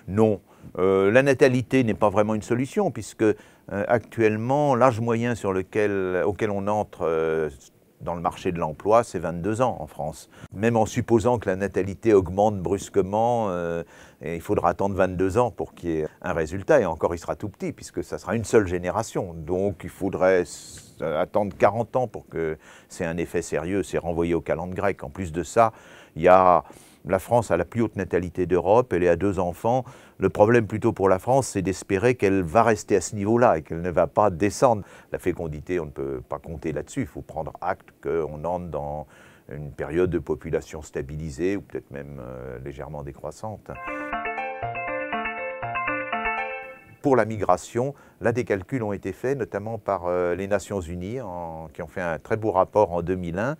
Non. La natalité n'est pas vraiment une solution, puisque actuellement, l'âge moyen auquel on entre dans le marché de l'emploi, c'est 22 ans en France. Même en supposant que la natalité augmente brusquement, il faudra attendre 22 ans pour qu'il y ait un résultat, et encore il sera tout petit, puisque ça sera une seule génération. Donc il faudrait attendre 40 ans pour que c'est un effet sérieux, c'est renvoyé aux calendes grecques. En plus de ça, la France a la plus haute natalité d'Europe, elle est à 2 enfants. Le problème plutôt pour la France, c'est d'espérer qu'elle va rester à ce niveau-là et qu'elle ne va pas descendre. La fécondité, on ne peut pas compter là-dessus. Il faut prendre acte qu'on entre dans une période de population stabilisée ou peut-être même légèrement décroissante. Pour la migration, là, des calculs ont été faits, notamment par les Nations Unies, qui ont fait un très beau rapport en 2001,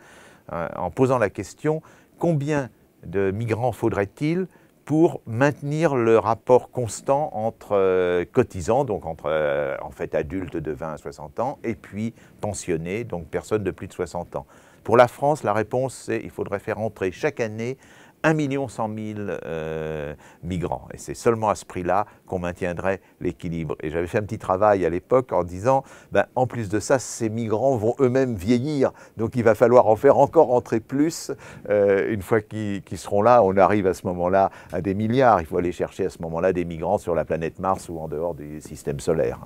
en posant la question « Combien de migrants faudrait-il pour maintenir le rapport constant entre cotisants, donc entre en fait adultes de 20 à 60 ans, et puis pensionnés, donc personnes de plus de 60 ans. Pour la France, la réponse c'est qu'il faudrait faire entrer chaque année 1 100 000 migrants. Et c'est seulement à ce prix-là qu'on maintiendrait l'équilibre. Et j'avais fait un petit travail à l'époque en disant, en plus de ça, ces migrants vont eux-mêmes vieillir. Donc il va falloir en faire encore entrer plus. Une fois qu'ils seront là, on arrive à ce moment-là à des milliards. Il faut aller chercher à ce moment-là des migrants sur la planète Mars ou en dehors du système solaire.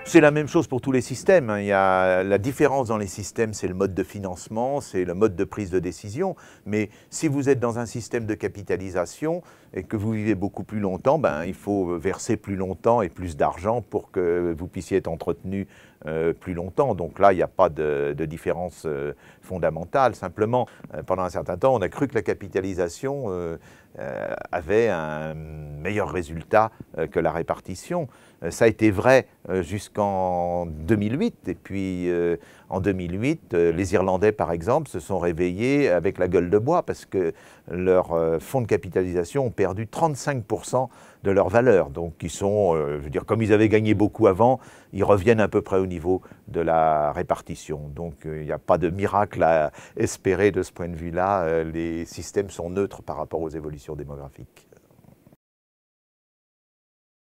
C'est la même chose pour tous les systèmes. Il y a la différence dans les systèmes, c'est le mode de financement, c'est le mode de prise de décision. Mais si vous êtes dans un système de capitalisation et que vous vivez beaucoup plus longtemps, il faut verser plus longtemps et plus d'argent pour que vous puissiez être entretenu plus longtemps. Donc là, il n'y a pas de différence fondamentale. Simplement, pendant un certain temps, on a cru que la capitalisation avait un meilleur résultat que la répartition. Ça a été vrai jusqu'en 2008, et puis en 2008, les Irlandais, par exemple, se sont réveillés avec la gueule de bois parce que leurs fonds de capitalisation ont perdu 35% de leur valeur. Donc ils sont, je veux dire, comme ils avaient gagné beaucoup avant, ils reviennent à peu près au niveau de la répartition. Donc il n'y a pas de miracle à espérer de ce point de vue-là. Les systèmes sont neutres par rapport aux évolutions démographiques.